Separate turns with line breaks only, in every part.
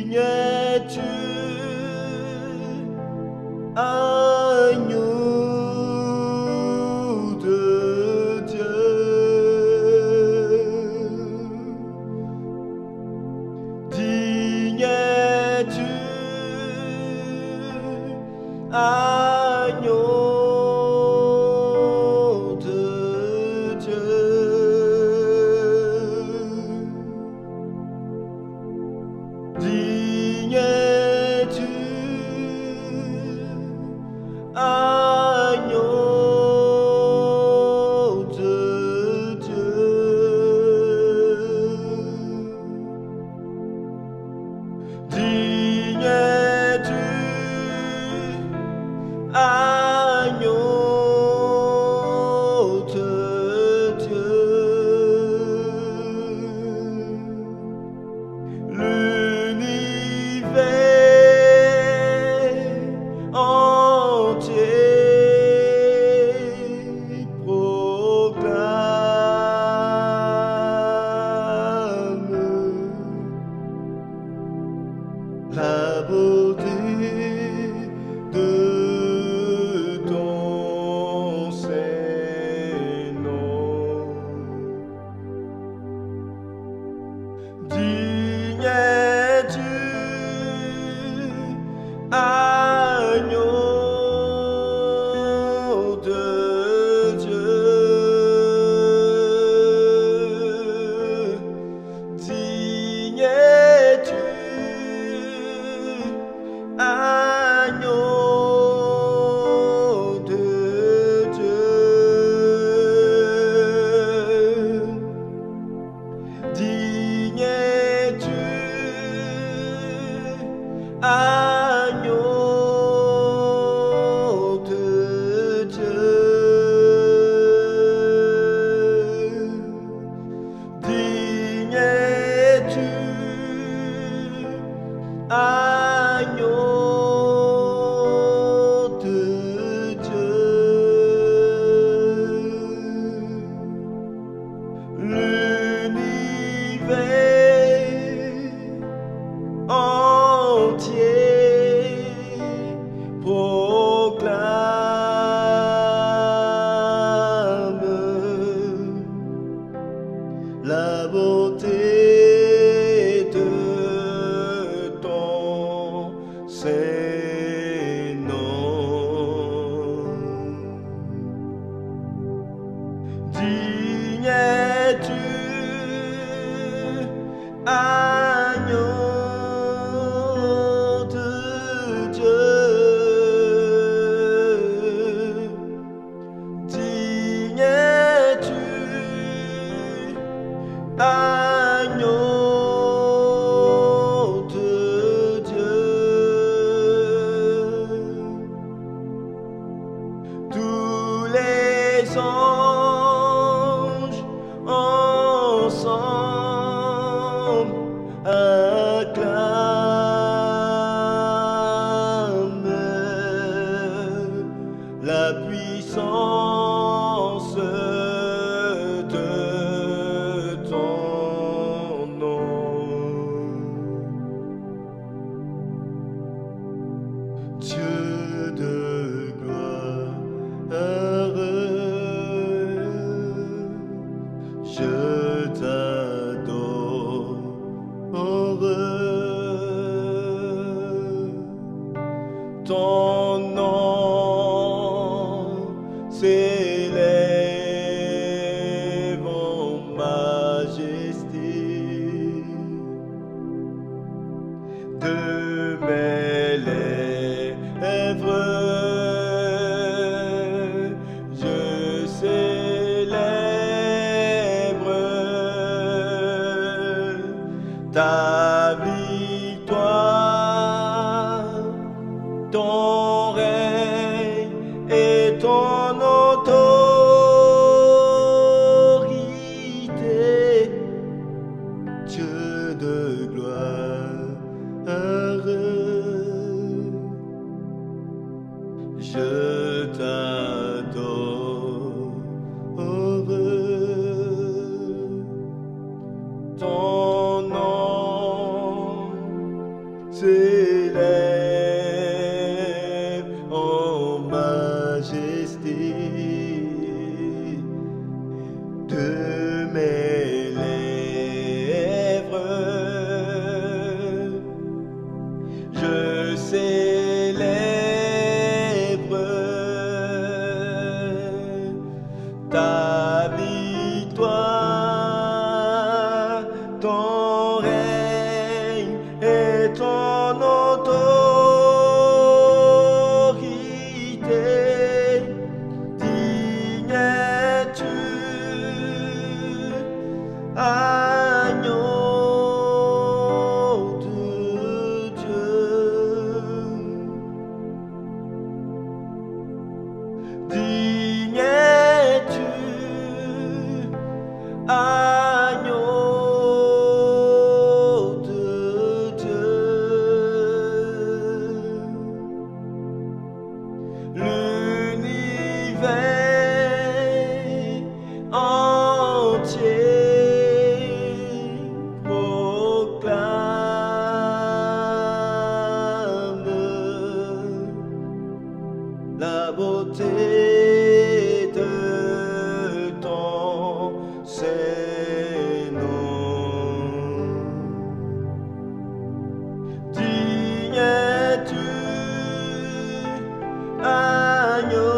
Dignes-tu, agneau de Dieu, dignes-tu, agneau de Dieu, dignes-tu, agneau de Dieu, dignes-tu, agneau de Dieu, l'univers entier proclame la beauté de ton saint nom. Dignes-tu, agneau de Dieu, dignes-tu, agneau de Dieu, dignes-tu, agneau de Dieu, dignes-tu, agneau de Dieu, l'univers entier proclame la beauté de ton saint nom. Dignes-tu, agneau de Dieu, dignes-tu, agneau de Dieu, tous les anges ensemble acclament la puissance de ton nom. Dieu de gloire, je t'adore. Ton nom s'élève en majesté. De mes lèvres, je célèbre ta victoire, ton règne et ton autorité, Dieu de gloire, je t'adore. Ton nom et ton autorité. Digne es-tu, agneau de Dieu. Digne es-tu, agneau de Dieu. L'univers entier proclame la beauté de ton Saint-Nom. Digne es-tu, agneau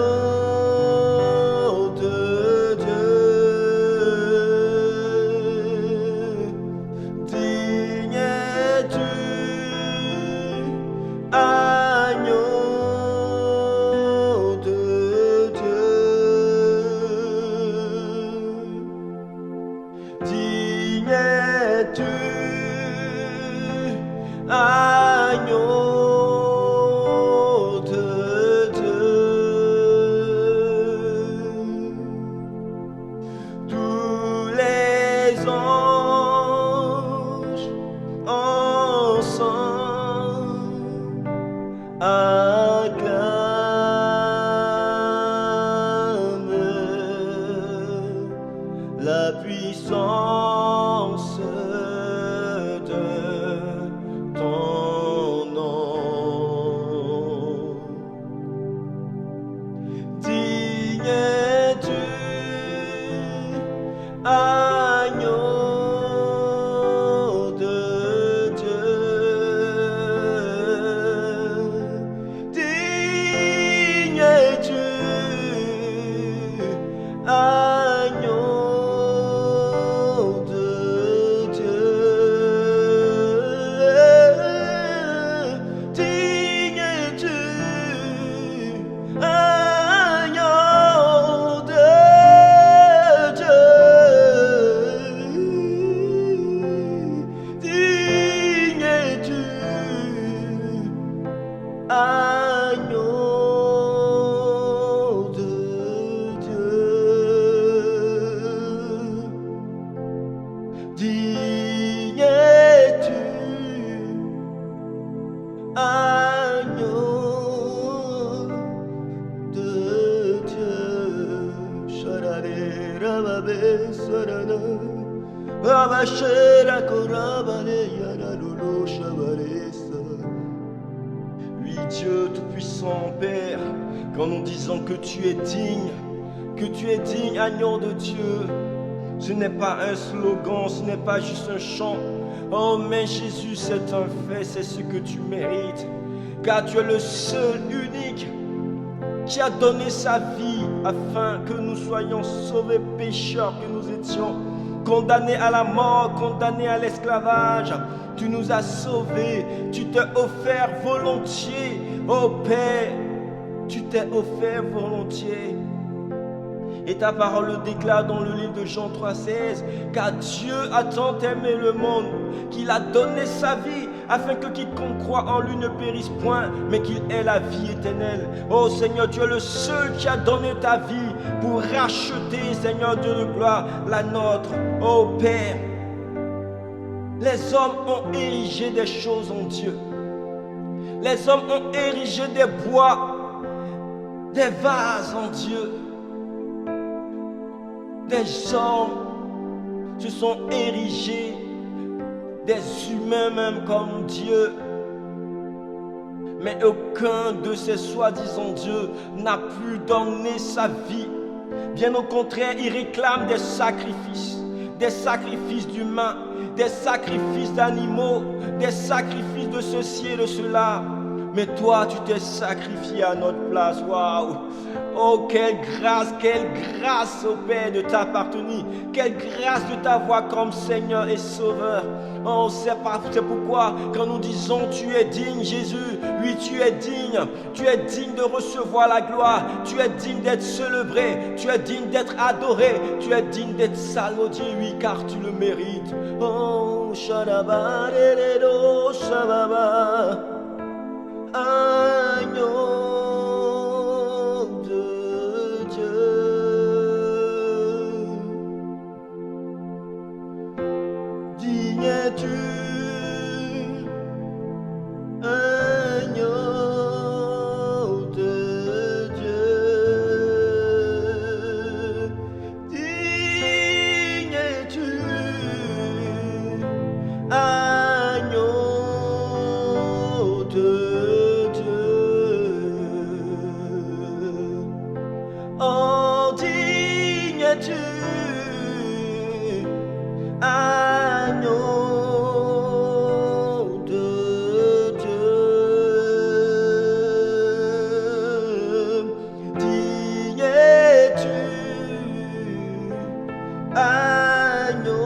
de Dieu. Digne es-tu, agneau de Dieu. Digne es-tu, agneau de Dieu. Tous les anges ensemble acclament la puissance de ton nom. Digne es-tu, agneau de Dieu. Digne es-tu, agneau de Dieu. Digne es-tu, agneau de Dieu. Digne es-tu, agneau de Dieu. Digne es-tu, agneau de Dieu. Sharare rababe sarana, rabashera korabale yana lolo shabaresa. Oui, Dieu Tout-Puissant, Père, quand nous disons que tu es digne, agneau de Dieu, ce n'est pas un slogan, ce n'est pas juste un chant. Oh, mais Jésus, c'est un fait, c'est ce que tu mérites, car tu es le seul, unique, qui a donné sa vie afin que nous soyons sauvés pécheurs, que nous étions condamnés à la mort, condamnés à l'esclavage. Tu nous as sauvés, tu t'es offert volontiers, ô Père, tu t'es offert volontiers. Et ta parole le déclare dans le livre de Jean 3,16, car Dieu a tant aimé le monde qu'il a donné sa vie afin que quiconque croit en lui ne périsse point, mais qu'il ait la vie éternelle. Oh Seigneur, tu es le seul qui a donné ta vie pour racheter, Seigneur Dieu de gloire, la nôtre. Oh Père, les hommes ont érigé des choses en Dieu. Les hommes ont érigé des bois, des vases en Dieu. Des hommes se sont érigés, des humains même comme Dieu. Mais aucun de ces soi-disant dieux n'a pu donner sa vie. Bien au contraire, ils réclament des sacrifices d'humains, des sacrifices d'animaux, des sacrifices de ceci et de cela. mais toi, tu t'es sacrifié à notre place. Waouh! Oh, quelle grâce, au Père, de t'appartenir. Quelle grâce de t'avoir comme Seigneur et Sauveur. Oh, c'est pourquoi, quand nous disons tu es digne, Jésus, oui, tu es digne. Tu es digne de recevoir la gloire. Tu es digne d'être célébré. Tu es digne d'être adoré. Tu es digne d'être salodié, oui, car tu le mérites. Oh, Shababa, Shababa, agneau de Dieu, digne es-tu, agneau de Dieu, digne es-tu, agneau de Dieu. Oh, digne es-tu, agneau de Dieu. Digne es-tu, agneau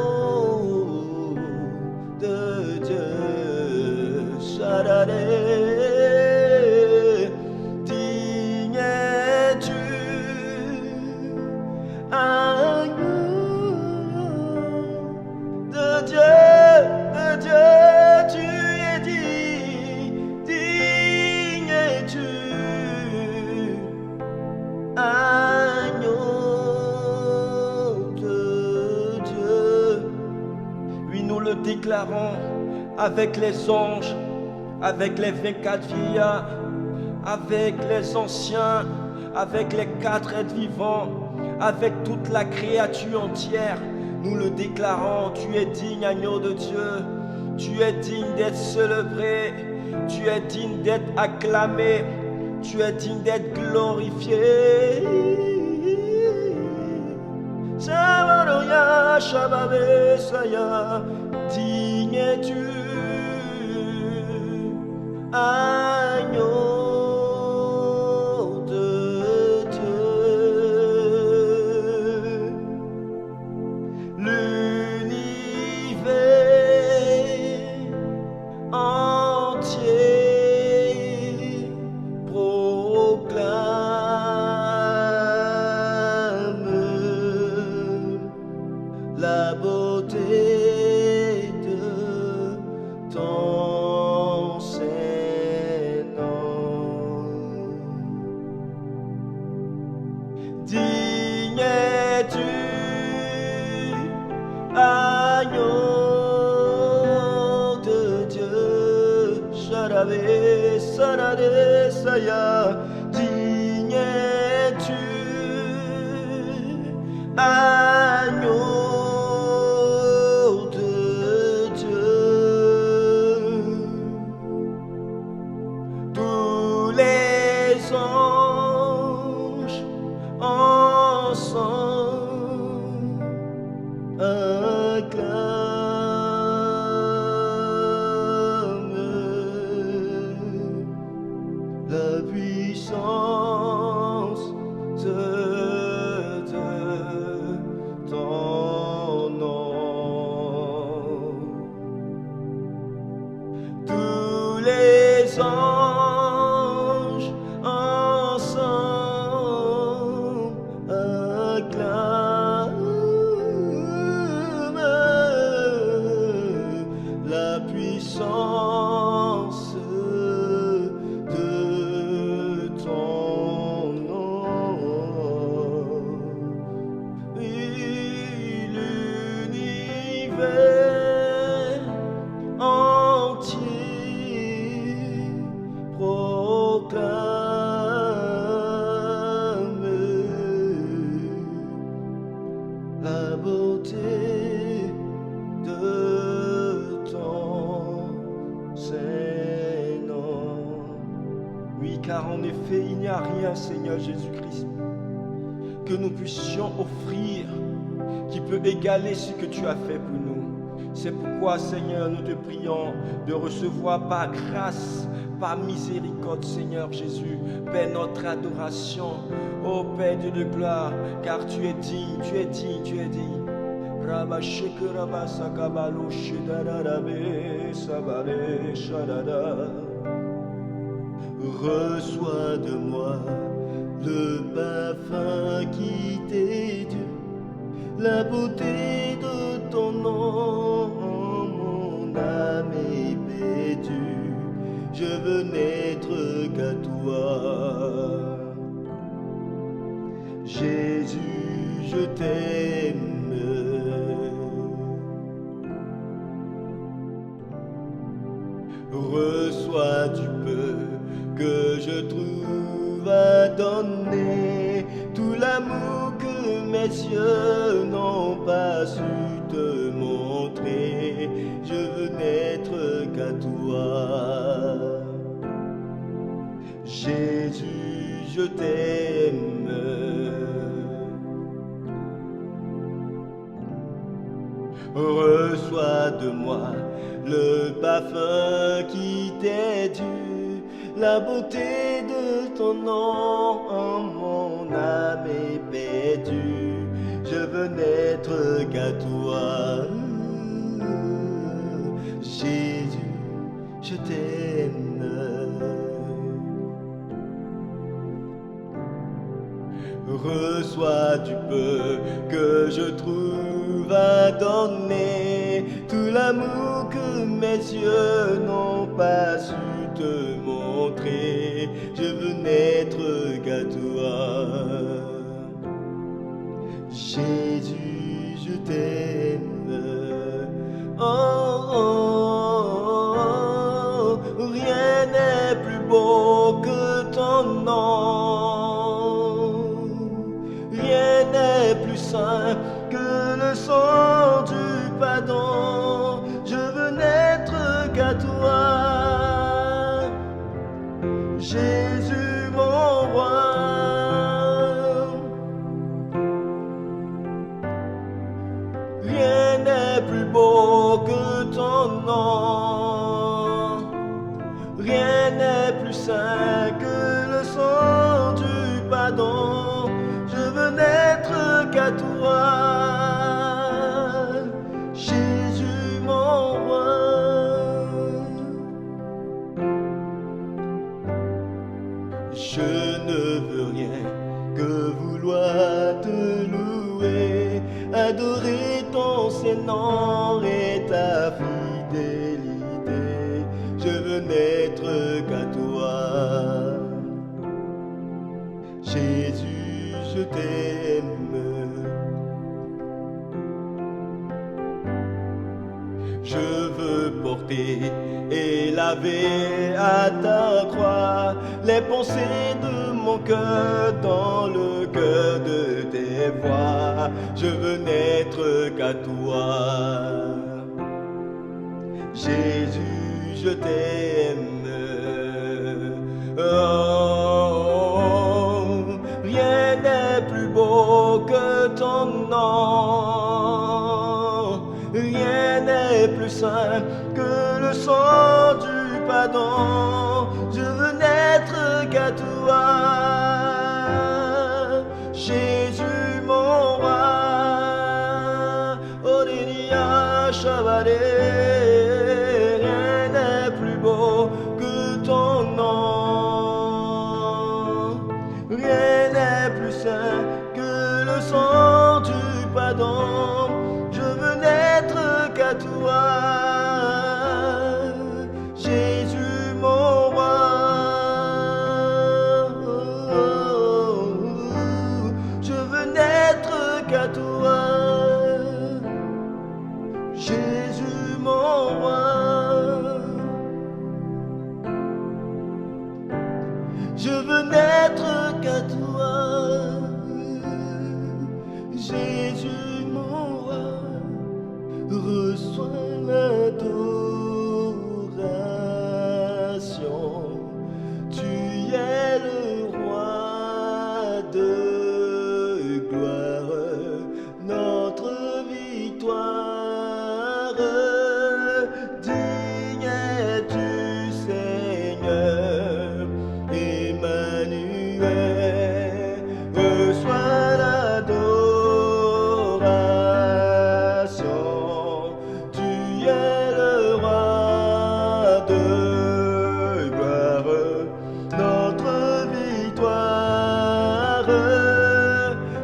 de Dieu. Shadare. Digne es-tu, de Dieu, tu es digne es-tu, agneau de Dieu. Oui, nous le déclarons avec les anges, avec les 24 vieillards, avec les anciens, avec les 4 êtres vivants, avec toute la créature entière. Nous le déclarons, tu es digne, agneau de Dieu. Tu es digne d'être célébré. Tu es digne d'être acclamé. Tu es digne d'être glorifié. Shabaroya, Shababe, Saya, digne es-tu, agneau de Dieu. L'univers entier proclame la beauté de ton Seigneur. Digne es-tu, agneau de Dieu. Sharabe, Sarade, Saya. Digne es-tu, agneau de Dieu. Tous les anges ensemble acclament la puissance de ton nom. Tous les anges ensemble acclament la puissance de ton nom. Oui, l'univers entier proclame la beauté de ton Seigneur. Oui, car en effet, il n'y a rien, Seigneur Jésus-Christ, que nous puissions offrir qui peut égaler ce que tu as fait pour nous. C'est pourquoi, Seigneur, nous te prions de recevoir par grâce, par miséricorde, Seigneur Jésus, Père, notre adoration. Ô Père Dieu de gloire, car tu es digne, tu es digne, tu es digne.
Reçois de moi le parfum qui t'est dû, la beauté de ton nom, mon âme est perdue, je veux n'être qu'à toi. Jésus, je t'aime. Reçois du peu que je trouve à donner, tout l'amour que mes yeux n'ont pas su te montrer, je veux n'être qu'à toi. Jésus, je t'aime. Reçois de moi le parfum qui t'est dû, la beauté de ton nom, mon âme est perdue, je veux n'être qu'à toi. Jésus, je t'aime. Reçois du peu que je trouve à donner, tout l'amour que mes yeux n'ont pas su te montrer, je veux n'être qu'à toi. Jésus, je t'aime. Oh, oh, oh, rien n'est plus beau que ton nom. Rien n'est plus saint que le sang du pardon. Je veux n'être qu'à toi, Jésus mon roi. Rien n'est plus beau que ton nom. Rien n'est plus saint que le sang du pardon. Je veux n'être qu'à toi, Jésus mon roi. Je ne veux rien que vouloir te louer, adorer ton Saint-Nom et ta fidélité. Je veux n'être qu'à toi, Jésus, je t'aime. Je veux porter et laver à ta croix les pensées de mon cœur dans le cœur de tes voix. Je veux n'être qu'à toi, Jésus, je t'aime. Oh, rien n'est plus beau que ton nom. Rien n'est plus saint que le sang du pardon. Je veux n'être qu'à toi, Jésus mon roi. Odelia Chabalé, rien n'est plus beau que ton nom. Rien n'est plus saint que le sang du pardon. Je veux n'être qu'à toi, Jésus mon roi. de gloire, notre victoire.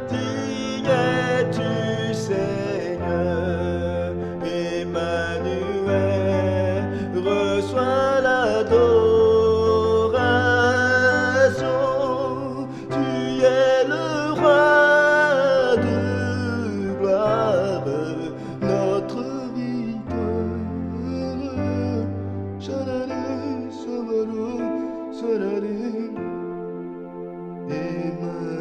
Digne es-tu, Seigneur, Emmanuel, reçois l'adoration. Tu es le roi de gloire, notre victoire. Shalale, Samaro, Salale, Emmanuel,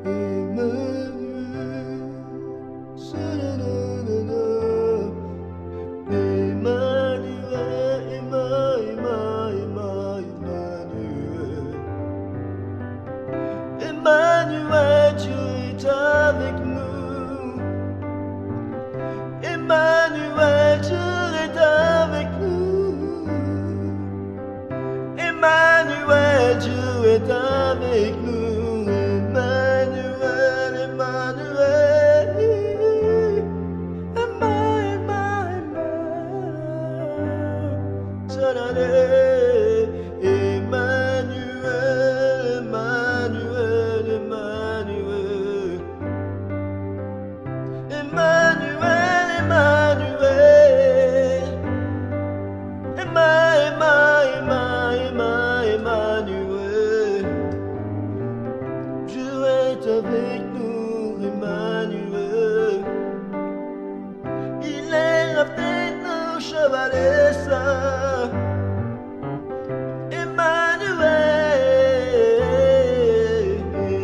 Emmanuel, Salalala, Emmanuel, Emmanuel. Emmanuel, Dieu est avec nous. Emmanuel, Dieu est avec nous. Emmanuel, Dieu est avec nous. Emmanuel, Emmanuel. Emmanuel. Salalé. Emmanuel, Emmanuel, Emmanuel. Emmanuel, Emmanuel. Emmanuel. Dieu est avec nous, Emmanuel. Il est avec nous, chevalier saint. Emmanuel,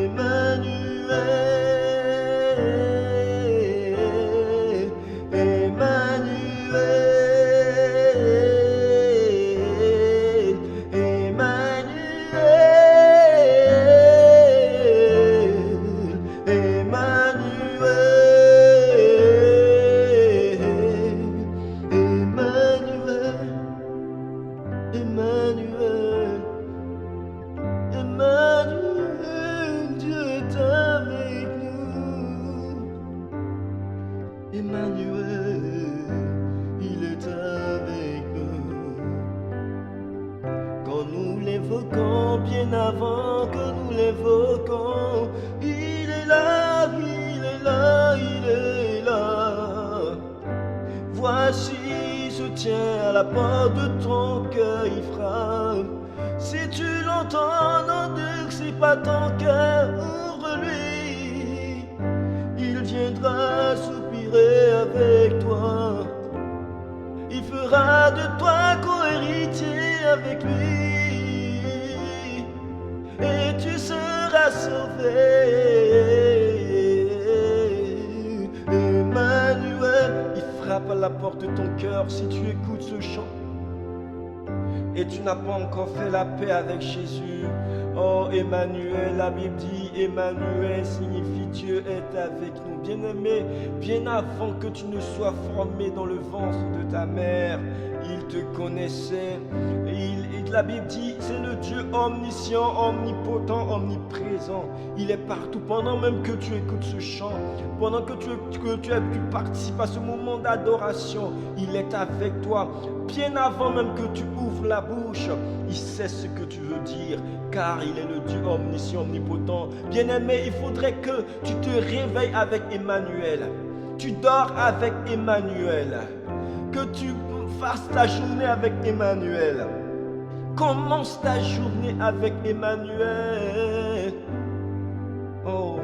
Emmanuel, Emmanuel, Emmanuel, Emmanuel, Emmanuel, Emmanuel, Dieu est avec nous. Emmanuel, il est avec nous. Quand nous l'évoquons, bien avant que nous l'évoquons, il est là, il est là, il est là. Voici, il se tient à la porte de ton cœur, il frappe. Si tu l'entends, non, dire que c'est pas ton cœur, ouvre-lui. Il viendra soupirer avec toi. Il fera de toi co-héritier avec lui. Et tu seras sauvé. Emmanuel, il frappe à la porte de ton cœur si tu écoutes ce chant. Et tu n'as pas encore fait la paix avec Jésus. Oh Emmanuel, la Bible dit Emmanuel signifie Dieu est avec nous. Bien-aimé, bien avant que tu ne sois formé dans le ventre de ta mère, il te connaissait. La Bible dit c'est le Dieu omniscient, omnipotent, omniprésent. Il est partout. Pendant même que tu écoutes ce chant, pendant que tu participes à ce moment d'adoration, il est avec toi. Bien avant même que tu ouvres la bouche, il sait ce que tu veux dire, car il est le Dieu omniscient, omnipotent. Bien-aimé, il faudrait que tu te réveilles avec Emmanuel. Tu dors avec Emmanuel. Que tu fasses ta journée avec Emmanuel. Commence ta journée avec Emmanuel. Oh,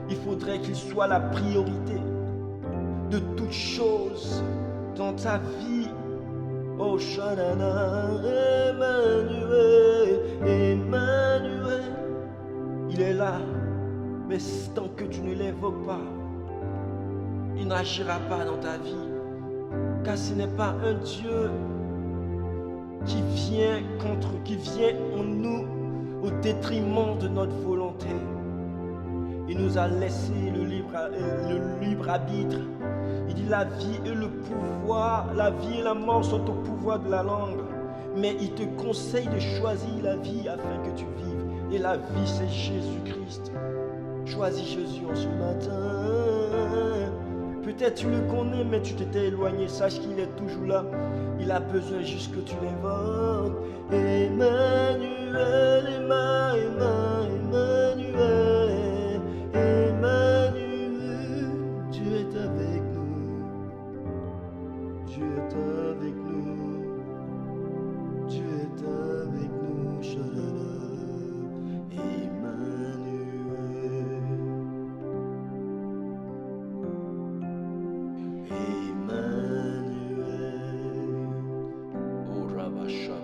il faudrait qu'il soit la priorité de toutes choses dans ta vie. Oh, Shanana, Emmanuel, Emmanuel, il est là, mais tant que tu ne l'évoques pas, il n'agira pas dans ta vie, car ce n'est pas un Dieu qui vient en nous au détriment de notre volonté. Il nous a laissé le libre arbitre. Il dit la vie et le pouvoir, la vie et la mort sont au pouvoir de la langue. Mais il te conseille de choisir la vie afin que tu vives. Et la vie, c'est Jésus-Christ. Choisis Jésus en ce matin.
Peut-être tu le connais, mais tu t'étais éloigné. Sache qu'il est toujours là. Il a besoin juste que tu l'invoques. Emmanuel, Emmanuel, Emmanuel, Dieu est avec nous. Dieu est avec nous. Dieu est avec nous. Shalala. Emmanuel. Emmanuel. Oh Rabasha.